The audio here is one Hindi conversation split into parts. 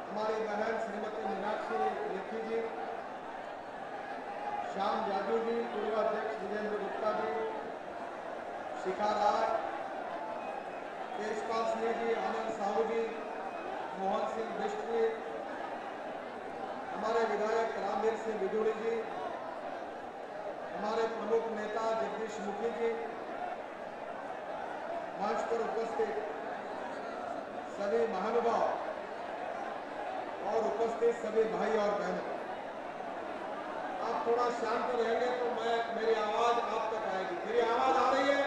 हमारी बहन श्रीमती मीनाक्षी लेखी जी, श्याम जाजू जी, पूर्व अध्यक्ष विजेंद्र गुप्ता जी, शिखा राय, तेजपाल सिंह जी, आनंद साहू जी, मोहन सिंह बिष्ट जी, हमारे विधायक रामवीर सिंह बिजूड़ी जी, हमारे प्रमुख नेता जगदीश मुखी जी, मंच पर उपस्थित सभी महानुभाव और उपस्थित सभी भाई और बहनों, आप थोड़ा शांत रहेंगे तो मेरी आवाज आप तक आएगी। मेरी आवाज आ रही है?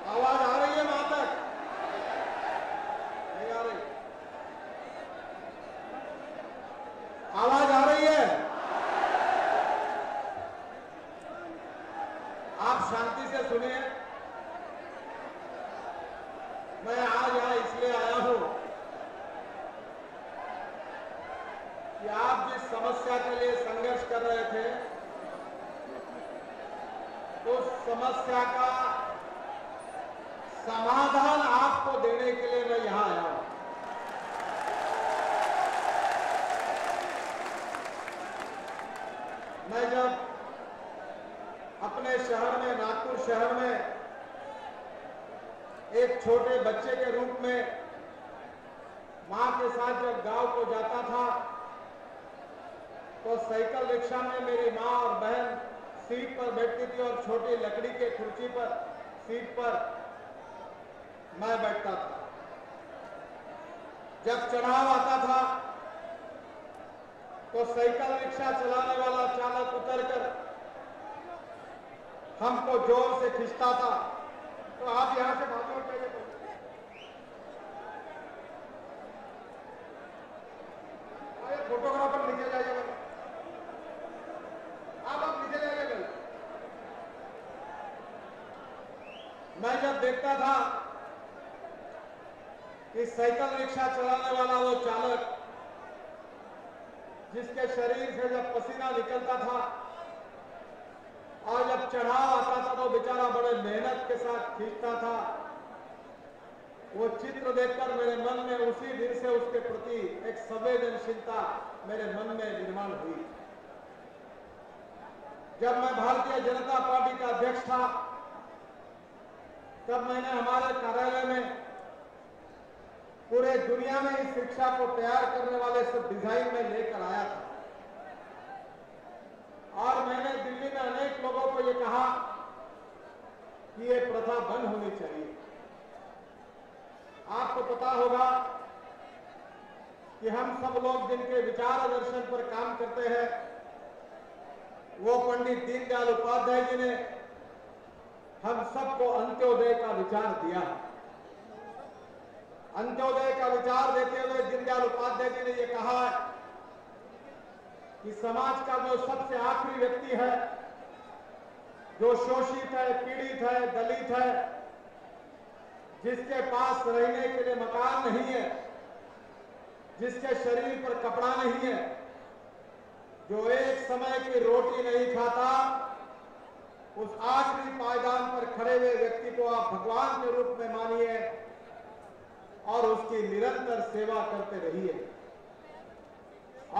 आवाज आ रही है वहां तक? नहीं आ रही? आवाज आ रही है? आप शांति से सुनिए। मैं आज यहां इसलिए आया हूं कि आप जिस समस्या के लिए संघर्ष कर रहे थे, उस समस्या का समाधान आपको देने के लिए मैं यहां आया हूं। मैं जब अपने शहर में, नागपुर शहर में एक छोटे बच्चे के रूप में मां के साथ जब गांव को जाता था, तो साइकिल रिक्शा में मेरी मां और बहन सीट पर बैठती थी और छोटी लकड़ी के कुर्सी पर, सीट पर मैं बैठता था। जब चढ़ाव आता था तो साइकिल रिक्शा चलाने वाला चालक उतरकर हमको जोर से खींचता था। तो आप यहां से भागो, फोटोग्राफर नीचे जाइए, आप नीचे जाइए। मैं जब देखता था कि साइकिल रिक्शा चलाने वाला वो चालक, जिसके शरीर से जब पसीना निकलता था और जब चढ़ाव आता था तो बेचारा बड़े मेहनत के साथ खींचता था, वो चित्र देखकर मेरे मन में उसी दिन से उसके प्रति एक संवेदनशीलता मेरे मन में निर्माण हुई। जब मैं भारतीय जनता पार्टी का अध्यक्ष था, तब मैंने हमारे कार्यालय में पूरे दुनिया में इस रिक्शा को तैयार करने वाले सब डिजाइन में लेकर आया था। और मैंने दिल्ली में अनेक लोगों को ये कहा कि ये प्रथा बंद होनी चाहिए। आपको पता होगा कि हम सब लोग जिनके विचार दर्शन पर काम करते हैं, वो पंडित दीनदयाल उपाध्याय जी ने हम सबको अंत्योदय का विचार दिया। अंत्योदय का विचार देते हुए दीनदयाल उपाध्याय जी ने यह कहा कि समाज का जो सबसे आखिरी व्यक्ति है, जो शोषित है, पीड़ित है, दलित है, जिसके पास रहने के लिए मकान नहीं है, जिसके शरीर पर कपड़ा नहीं है, जो एक समय की रोटी नहीं खाता, उस आखिरी पायदान पर खड़े हुए व्यक्ति को आप भगवान के रूप में मानिए और उसकी निरंतर सेवा करते रहिए।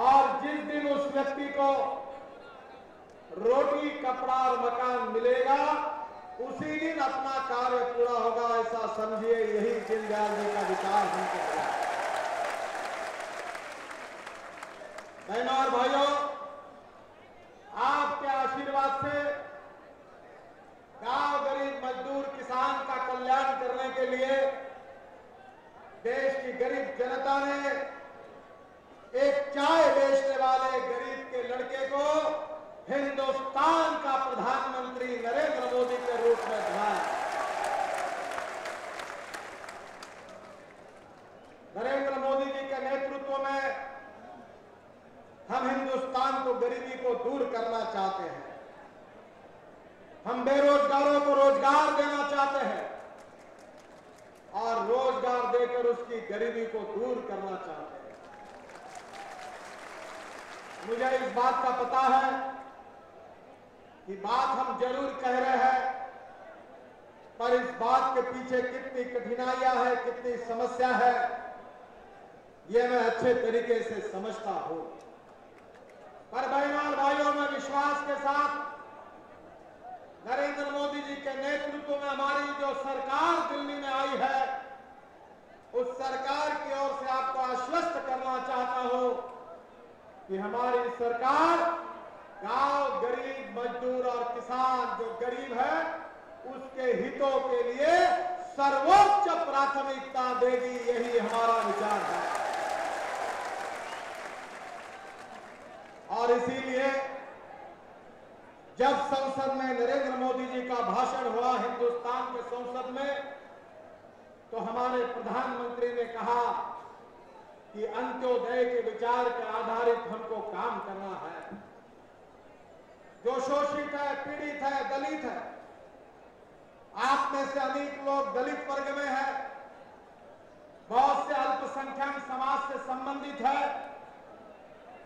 और जिस दिन उस व्यक्ति को रोटी, कपड़ा और मकान मिलेगा, उसी दिन अपना कार्य पूरा होगा, ऐसा समझिए। यही दीनदयाल जी का विचार हमको मिला। बहनों और भाइयों, आपके आशीर्वाद से गांव, गरीब, मजदूर, किसान का कल्याण करने के लिए देश की गरीब जनता ने एक चाय बेचने वाले गरीब के लड़के को हिंदुस्तान का प्रधानमंत्री नरेंद्र मोदी के रूप में बनाया। नरेंद्र मोदी जी के नेतृत्व में हम हिंदुस्तान को, गरीबी को दूर करना चाहते हैं। हम बेरोजगारों को रोजगार देना चाहते हैं और रोजगार देकर उसकी गरीबी को दूर करना चाहते हैं। मुझे इस बात का पता है कि बात हम जरूर कह रहे हैं, पर इस बात के पीछे कितनी कठिनाइयां है, कितनी समस्या है, ये मैं अच्छे तरीके से समझता हूं। पर बहनों और भाइयों, में विश्वास के साथ नरेंद्र मोदी जी के नेतृत्व में हमारी जो सरकार दिल्ली में आई है, उस सरकार की ओर से आपको आश्वस्त करना चाहता हूं कि हमारी सरकार गांव, गरीब, मजदूर और किसान जो गरीब है उसके हितों के लिए सर्वोच्च प्राथमिकता देगी। यही हमारा विचार है। और इसीलिए जब संसद में नरेंद्र मोदी जी का भाषण हुआ हिंदुस्तान के संसद में, तो हमारे प्रधानमंत्री ने कहा कि अंत्योदय के विचार के आधारित हमको काम करना है। जो शोषित है, पीड़ित है, दलित है, आप में से अनेक लोग दलित वर्ग में है, बहुत से अल्पसंख्यक समाज से संबंधित है,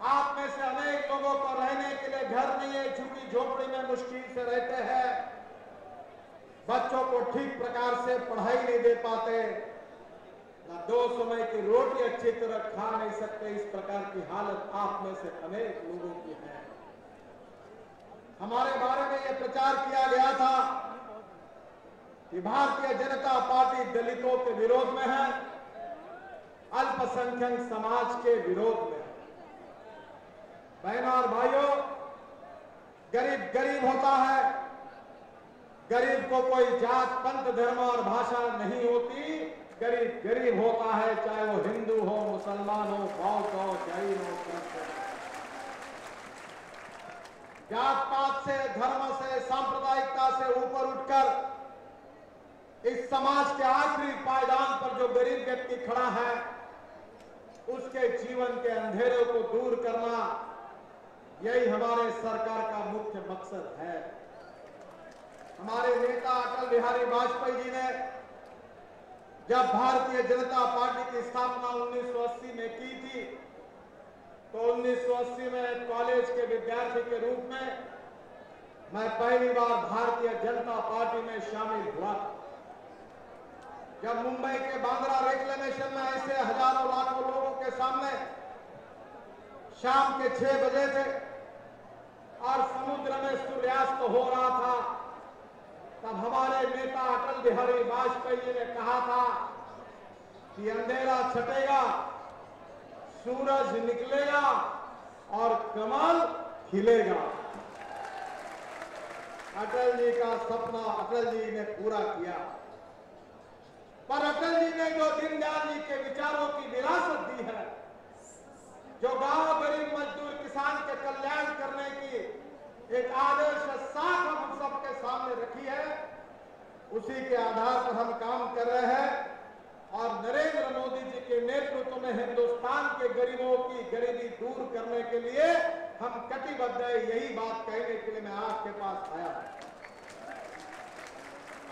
आप में से अनेक लोगों को रहने के लिए घर नहीं है, झुग्गी झोपड़ी में मुश्किल से रहते हैं, बच्चों को ठीक प्रकार से पढ़ाई नहीं दे पाते, ना 2 समय की रोटी अच्छी तरह खा नहीं सकते। इस प्रकार की हालत आप में से अनेक लोगों की है। हमारे बारे में यह प्रचार किया गया था कि भारतीय जनता पार्टी दलितों के विरोध में है, अल्पसंख्यक समाज के विरोध में है। बहनों और भाइयों, गरीब गरीब होता है। गरीब को कोई जात, पंथ, धर्म और भाषा नहीं होती। गरीब गरीब होता है, चाहे वो हिंदू हो, मुसलमान हो, बौद्ध हो, जैन हो, कृष्ण हो। जात पात से, धर्म से, सांप्रदायिकता से ऊपर उठकर इस समाज के आखिरी पायदान पर जो गरीब व्यक्ति खड़ा है, उसके जीवन के अंधेरों को दूर करना, यही हमारे सरकार का मुख्य मकसद है। हमारे नेता अटल बिहारी वाजपेयी जी ने जब भारतीय जनता पार्टी की स्थापना 1980 में की थी, तो 1980 में कॉलेज के विद्यार्थी के रूप में मैं पहली बार भारतीय जनता पार्टी में शामिल हुआ। जब मुंबई के बांद्रा रिक्लेमेशन में ऐसे हजारों लाखों लोगों के सामने शाम के 6 बजे थे और समुद्र में सूर्यास्त हो रहा था, तब हमारे नेता अटल बिहारी वाजपेयी जी ने कहा था कि अंधेरा छटेगा, सूरज निकलेगा और कमल खिलेगा। अटल जी का सपना अटल जी ने पूरा किया। पर अटल जी ने जो दीनदयाल जी के विचारों की विरासत दी है, जो गांव, गरीब, मजदूर, किसान के कल्याण करने की एक आदर्श साख हम सबके सामने रखी है, उसी के आधार पर हम काम कर रहे हैं। और नरेंद्र मोदी जी के नेतृत्व में हिंदुस्तान के गरीबों की गरीबी दूर करने के लिए हम कटिबद्ध है। यही बात कहने के लिए मैं आपके पास आया हूं।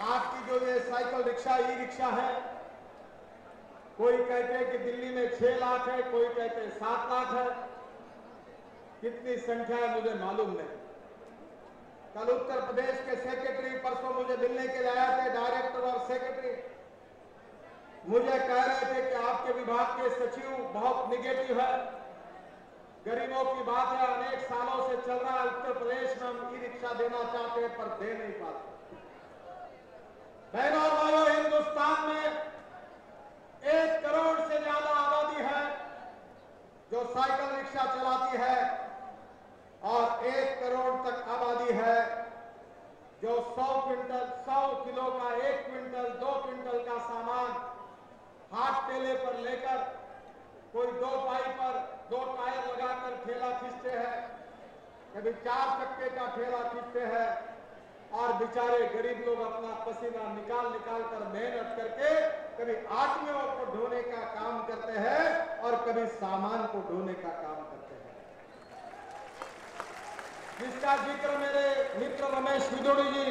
आपकी जो ये साइकिल रिक्शा, ई रिक्शा है, कोई कहते हैं कि दिल्ली में 6 लाख है, कोई कहते हैं 7 लाख है। कितनी संख्या है मुझे मालूम नहीं। कल उत्तर प्रदेश के सेक्रेटरी परसों मुझे मिलने के लिए आए थे, डायरेक्टर और सेक्रेटरी। मुझे कह रहे थे कि आपके विभाग के सचिव बहुत निगेटिव है, गरीबों की बात है, अनेक सालों से चल रहा है, उत्तर प्रदेश में हम ई रिक्शा देना चाहते हैं पर दे नहीं पाते। बहनों और भाइयों, हिंदुस्तान में 1 करोड़ से ज्यादा आबादी है जो साइकिल रिक्शा चलाती है और 1 करोड़ तक आबादी है जो 100 किलो का, 1 क्विंटल, 2 क्विंटल का सामान हाथ ठेले पर लेकर, कोई 2 पाई पर 2 टायर लगाकर ठेला खींचते हैं, कभी 4 चक्के का ठेला खींचते हैं और बेचारे गरीब लोग अपना पसीना निकाल निकाल कर मेहनत करके कभी आदमियों को ढोने का काम करते हैं और कभी सामान को ढोने का काम करते हैं। जिसका जिक्र मेरे मित्र रमेश विदुड़ी जी,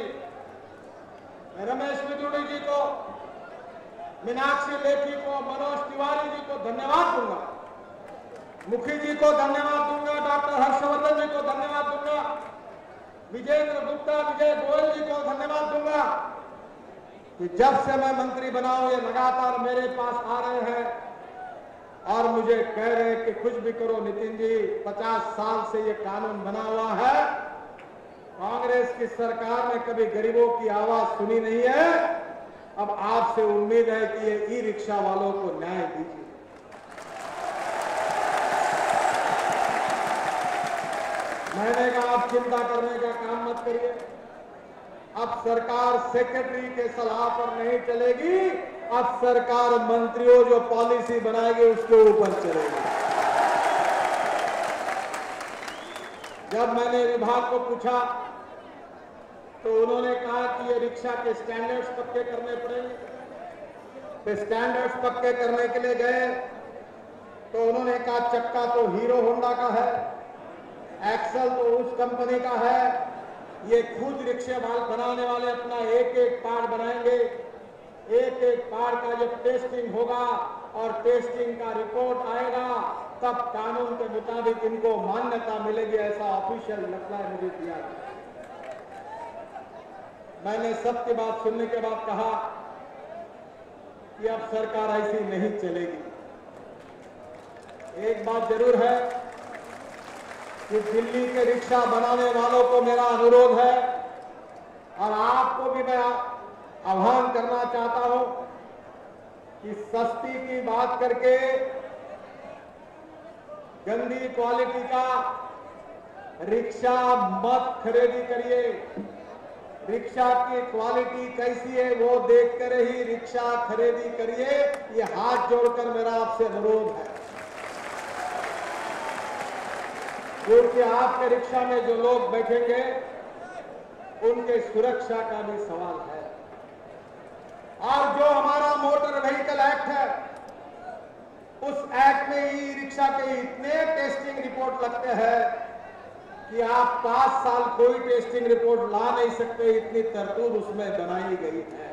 रमेश विदुड़ी जी को, मीनाक्षी लेखी को, मनोज तिवारी जी को धन्यवाद दूंगा, मुखी जी को धन्यवाद दूंगा, डॉक्टर हर्षवर्धन जी को धन्यवाद दूंगा, विजेंद्र गुप्ता, विजय गोयल जी को धन्यवाद दूंगा कि जब से मैं मंत्री बना हूं ये लगातार मेरे पास आ रहे हैं और मुझे कह रहे कि कुछ भी करो नितिन जी, 50 साल से ये कानून बना हुआ है, कांग्रेस की सरकार ने कभी गरीबों की आवाज सुनी नहीं है। अब आपसे उम्मीद है कि ये ई रिक्शा वालों को न्याय दीजिए। मैंने कहा आप चिंता करने का काम मत करिए। अब सरकार सेक्रेटरी के सलाह पर नहीं चलेगी, अब सरकार मंत्रियों जो पॉलिसी बनाएगी उसके ऊपर चलेगी। जब मैंने विभाग को पूछा तो उन्होंने कहा कि ये रिक्शा के स्टैंडर्ड्स पक्के करने पड़ेंगे। तो स्टैंडर्ड्स पक्के करने के लिए गए तो उन्होंने कहा चक्का तो हीरो होंडा का है, एक्सल तो उस कंपनी का है, ये खुद रिक्शे बनाने वाले अपना एक एक पार्ट बनाएंगे, एक एक पार्ट का जब टेस्टिंग होगा और टेस्टिंग का रिपोर्ट आएगा तब कानून के मुताबिक इनको मान्यता मिलेगी। ऐसा ऑफिशियल रिप्लाई मुझे दिया। मैंने सबकी बात सुनने के बाद कहा कि अब सरकार ऐसी नहीं चलेगी। एक बात जरूर है कि दिल्ली के रिक्शा बनाने वालों को मेरा अनुरोध है और आपको भी मैं आह्वान करना चाहता हूं कि सस्ती की बात करके गंदी क्वालिटी का रिक्शा मत खरीदी करिए। रिक्शा की क्वालिटी कैसी है वो देखकर ही रिक्शा खरीदी करिए। ये हाथ जोड़कर मेरा आपसे अनुरोध है, क्योंकि आपके रिक्शा में जो लोग बैठेंगे उनके सुरक्षा का भी सवाल है। और जो हमारा मोटर व्हीकल एक्ट है उस एक्ट में ई रिक्शा के इतने टेस्टिंग रिपोर्ट लगते हैं कि आप 5 साल कोई टेस्टिंग रिपोर्ट ला नहीं सकते, इतनी तरतूब उसमें बनाई गई है।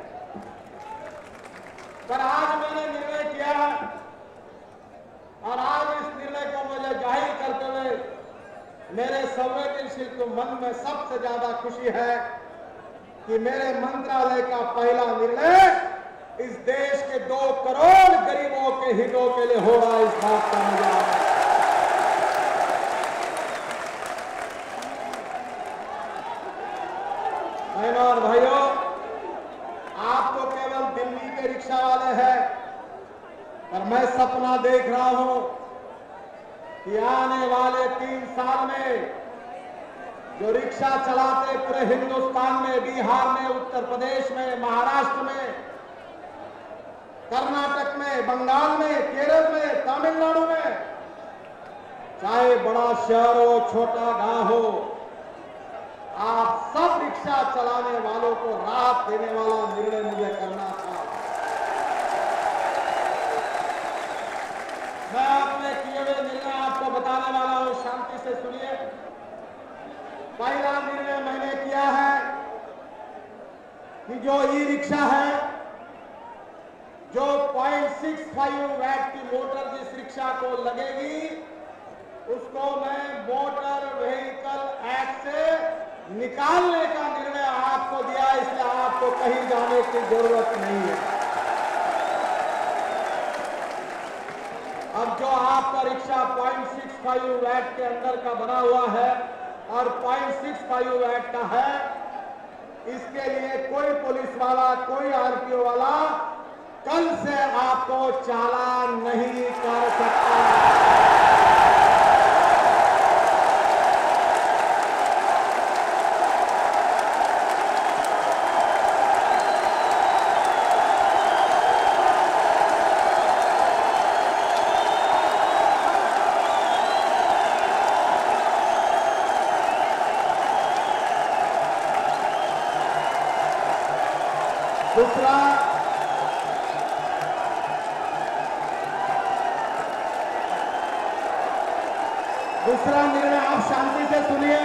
पर आज मैंने निर्णय किया और आज इस निर्णय को मुझे जाहिर करते हुए मेरे संवेदनशील मन में सबसे ज्यादा खुशी है कि मेरे मंत्रालय का पहला निर्णय इस देश के 2 करोड़ गरीबों के हितों के लिए हो रहा है। इस बात का मुझे बहनों और भाइयों, आप तो केवल दिल्ली के रिक्शा वाले हैं, पर मैं सपना देख रहा हूं कि आने वाले 3 साल में जो रिक्शा चलाते पूरे हिंदुस्तान में, बिहार में, उत्तर प्रदेश में, महाराष्ट्र में, कर्नाटक में, बंगाल में, केरल में, तमिलनाडु में, चाहे बड़ा शहर हो छोटा गांव हो, आप सब रिक्शा चलाने वालों को राहत देने वाला निर्णय मुझे करना था। मैं अपने किए हुए निर्णय आपको बताने वाला हूं, शांति से सुनिए। पहला निर्णय मैंने किया है कि जो ई रिक्शा है, जो 0.65 वैट की मोटर जिस रिक्शा को लगेगी उसको मैं मोटर व्हीकल एक्ट से निकालने का निर्णय आपको दिया, इसलिए आपको कहीं जाने की जरूरत नहीं है। अब जो आपका रिक्शा 0.65 वैट के अंदर का बना हुआ है और 0.65 वैट का है, इसके लिए कोई पुलिस वाला, कोई आरटीओ वाला कल से आपको चालान नहीं कर सकता। दूसरा निर्णय, आप शांति से सुनिए,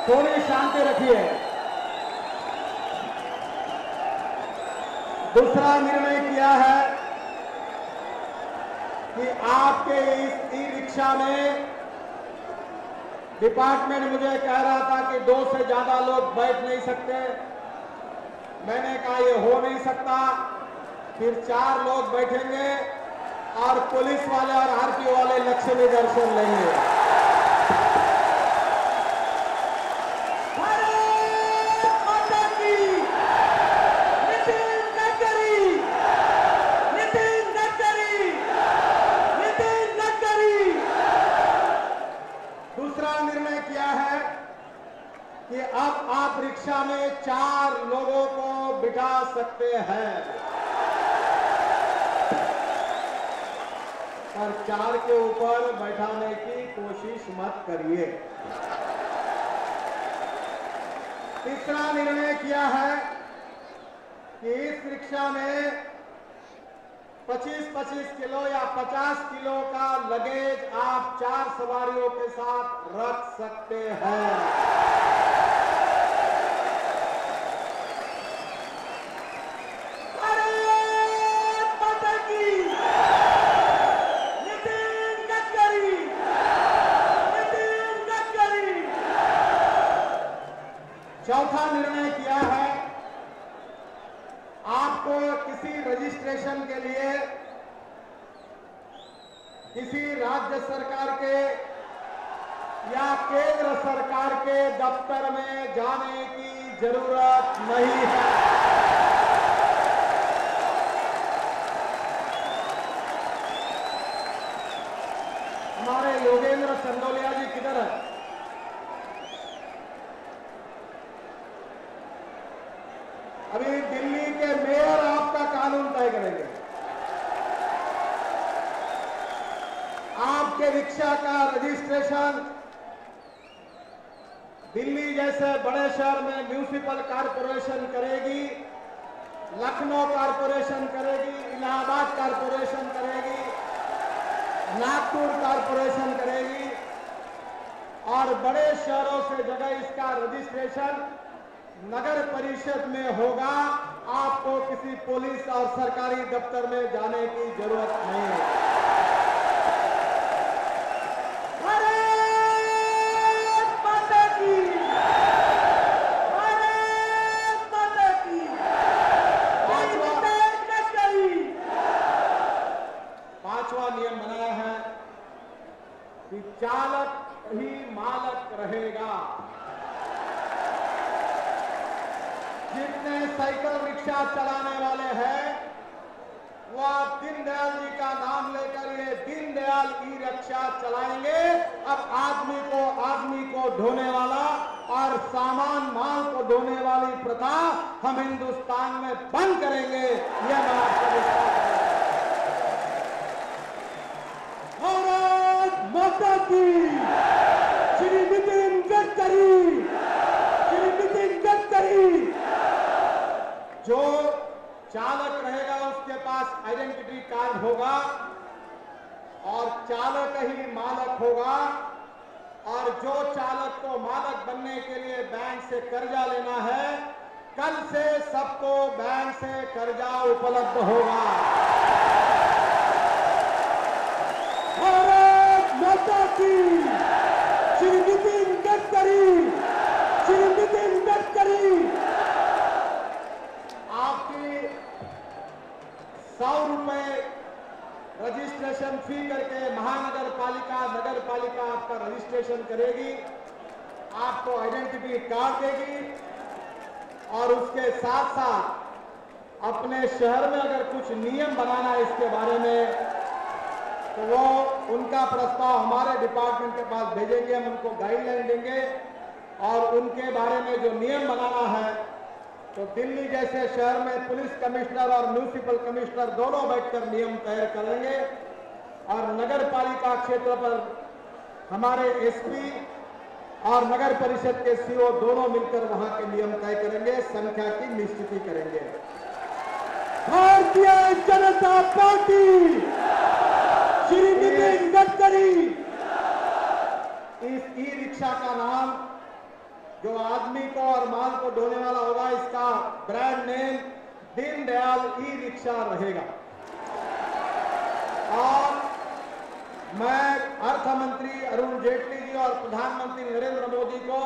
थोड़ी शांति रखिए। दूसरा निर्णय किया है कि आपके इस ई रिक्शा में डिपार्टमेंट मुझे कह रहा था कि 2 से ज्यादा लोग बैठ नहीं सकते। मैंने कहा ये हो नहीं सकता, फिर 4 लोग बैठेंगे और पुलिस वाले और आरटीओ वाले लक्ष्मी दर्शन लेंगे। भारत माता की। नितिन गडकरी, नितिन गडकरी, नितिन गडकरी। दूसरा निर्णय किया है कि अब आप रिक्शा में 4 लोगों को बिठा सकते हैं और 4 के ऊपर बैठाने की कोशिश मत करिए। तीसरा निर्णय किया है कि इस रिक्शा में 25-25 किलो या 50 किलो का लगेज आप 4 सवारियों के साथ रख सकते हैं। चौथा निर्णय किया है आपको किसी रजिस्ट्रेशन के लिए किसी राज्य सरकार के या केंद्र सरकार के दफ्तर में जाने की जरूरत नहीं है। हमारे योगेंद्र संडोलिया जी किधर है? अभी दिल्ली के मेयर आपका कानून तय करेंगे। आपके रिक्शा का रजिस्ट्रेशन दिल्ली जैसे बड़े शहर में म्यूनिसिपल कॉरपोरेशन करेगी, लखनऊ कॉरपोरेशन करेगी, इलाहाबाद कॉरपोरेशन करेगी, नागपुर कॉरपोरेशन करेगी और बड़े शहरों से जगह इसका रजिस्ट्रेशन नगर परिषद में होगा। आपको किसी पुलिस और सरकारी दफ्तर में जाने की जरूरत नहीं है। भारत माता की। भारत माता की। पांचवा नियम बनाया है कि चालक ही मालक रहेगा। जितने साइकिल रिक्शा चलाने वाले हैं वो आप दीनदयाल जी का नाम लेकर ये दीनदयाल ई रिक्शा चलाएंगे। अब आदमी को ढोने वाला और सामान माल को ढोने वाली प्रथा हम हिंदुस्तान में बंद करेंगे। यह मैं आपको विश्वास भारत माता की। श्री नितिन गडकरी, श्री नितिन गडकरी। जो चालक रहेगा उसके पास आइडेंटिटी कार्ड होगा और चालक ही मालक होगा। और जो चालक को मालक बनने के लिए बैंक से कर्जा लेना है, कल से सबको बैंक से कर्जा उपलब्ध होगा। भारत माता की। श्री नितिन गडकरी, श्री नितिन गडकरी। आपकी 100 रुपए रजिस्ट्रेशन फी करके महानगर पालिका नगर पालिका आपका रजिस्ट्रेशन करेगी, आपको आइडेंटिटी कार्ड देगी और उसके साथ साथ अपने शहर में अगर कुछ नियम बनाना है इसके बारे में तो वो उनका प्रस्ताव हमारे डिपार्टमेंट के पास भेजेंगे। हम उनको गाइडलाइन देंगे और उनके बारे में जो नियम बनाना है तो दिल्ली जैसे शहर में पुलिस कमिश्नर और म्यूनिसिपल कमिश्नर दोनों बैठकर नियम तय करेंगे और नगर पालिका क्षेत्र पर हमारे एसपी और नगर परिषद के सीओ दोनों मिलकर वहां के नियम तय करेंगे, संख्या की निश्चिति करेंगे। भारतीय जनता पार्टी, श्री नितिन गडकरी। इस ई रिक्शा का नाम जो आदमी को और माल को ढोने वाला होगा, इसका brand name Deendayal e rickshaw रहेगा। और मैं अर्थ मंत्री अरुण जेटली जी और प्रधानमंत्री नरेंद्र मोदी को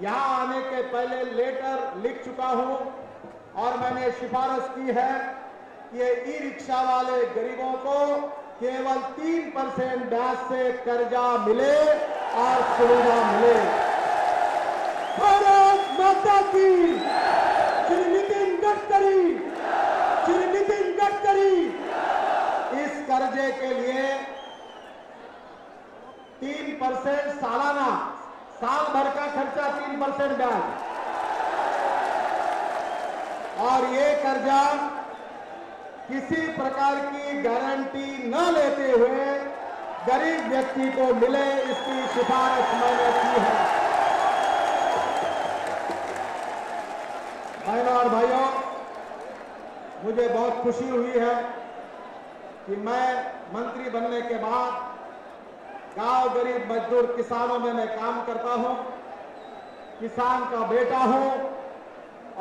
यहां आने के पहले लेटर लिख चुका हूं और मैंने सिफारिश की है ये ई रिक्शा वाले गरीबों को केवल 3% ब्याज से कर्जा मिले और सुविधा मिले। भारत माता की। श्री नितिन गडकरी, श्री नितिन गडकरी। इस कर्जे के लिए 3% सालाना, साल भर का खर्चा 3% ब्याज, और ये कर्जा किसी प्रकार की गारंटी न लेते हुए गरीब व्यक्ति को मिले, इसकी सिफारिश मैंने की है। बहनों और भाइयों, मुझे बहुत खुशी हुई है कि मैं मंत्री बनने के बाद गांव गरीब मजदूर किसानों में मैं काम करता हूं, किसान का बेटा हूं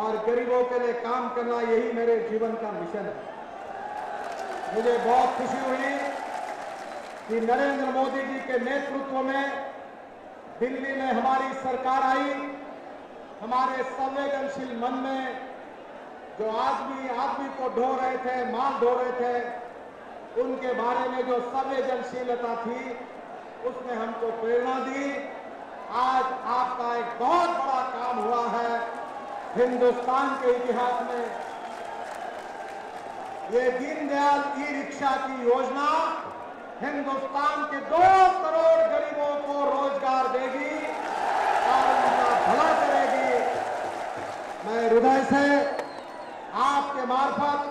और गरीबों के लिए काम करना यही मेरे जीवन का मिशन है। मुझे बहुत खुशी हुई कि नरेंद्र मोदी जी के नेतृत्व में दिल्ली में हमारी सरकार आई। हमारे संवेदनशील मन में जो आदमी को ढो रहे थे, माल ढो रहे थे, उनके बारे में जो संवेदनशीलता थी, उसने हमको प्रेरणा दी। आज आपका एक बहुत बड़ा काम हुआ है हिंदुस्तान के इतिहास में। ये दीनदयाल ई रिक्शा की योजना हिंदुस्तान के 2 करोड़ गरीबों को रोजगार देगी और उनका भला करेगी। मैं हृदय से आपके मार्फत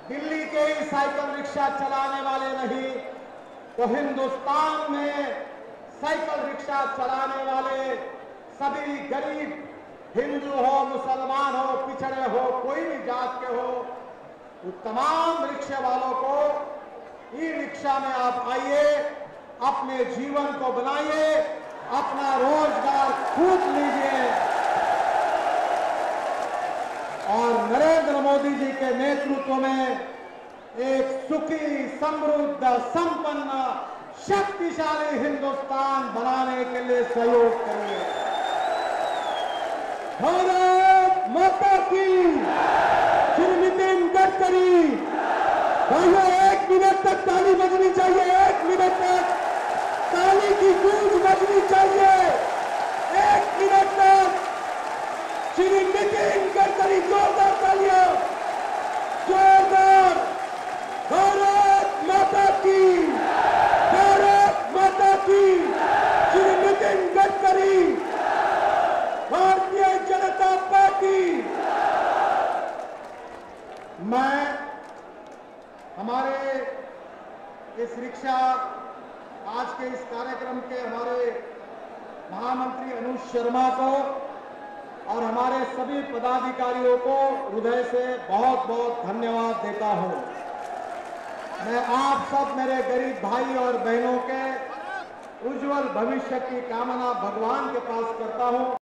दिल्ली के ही साइकिल रिक्शा चलाने वाले नहीं, तो हिंदुस्तान में साइकिल रिक्शा चलाने वाले सभी गरीब, हिंदू हो, मुसलमान हो, पिछड़े हो, कोई भी जात के हो, तो तमाम रिक्शा वालों को ई रिक्शा में आप आइए, अपने जीवन को बनाइए, अपना रोजगार खूब लीजिए और नरेंद्र मोदी जी के नेतृत्व में एक सुखी, समृद्ध, संपन्न, शक्तिशाली हिंदुस्तान बनाने के लिए सहयोग करिए। भारत माता की। श्री नितिन गडकरी। भाइयों, 1 मिनट तक ताली बजनी चाहिए, 1 मिनट तक ताली की गूंज बजनी चाहिए, 1 मिनट तक। श्री नितिन गडकरी, जोरदार तालियां, जोरदार। भारत माता की, भारत माता की। श्री नितिन गडकरी, भारतीय जनता पार्टी। मैं हमारे इस रिक्शा आज के इस कार्यक्रम के हमारे महामंत्री अनुज शर्मा को और हमारे सभी पदाधिकारियों को हृदय से बहुत बहुत धन्यवाद देता हूं। मैं आप सब मेरे गरीब भाई और बहनों के उज्जवल भविष्य की कामना भगवान के पास करता हूं।